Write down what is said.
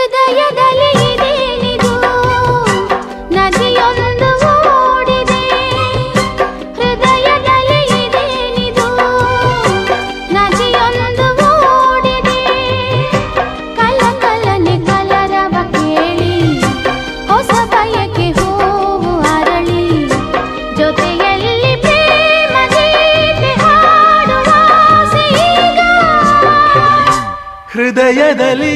ಹೃದಯದಲ್ಲಿ ಇದೇನಿದು ನದಿಯೊಂದು ಓಡಿದೆ ಹೃದಯದಲ್ಲಿ ಇದೇನಿದು ನದಿಯೊಂದು ಓಡಿದೆ ಕಲಕಲನೆ ಕಲರವ ಕೇಳಿ ಹೊಸ ಬಯಕೆ ಹೂವು ಅರಳಿ ಜೊತೆಯಲ್ಲಿ ಪ್ರೇಮ ಗೀತೆ ಹಾಡುವ ಆಸೆ ಈಗ ಹೃದಯದಲ್ಲಿ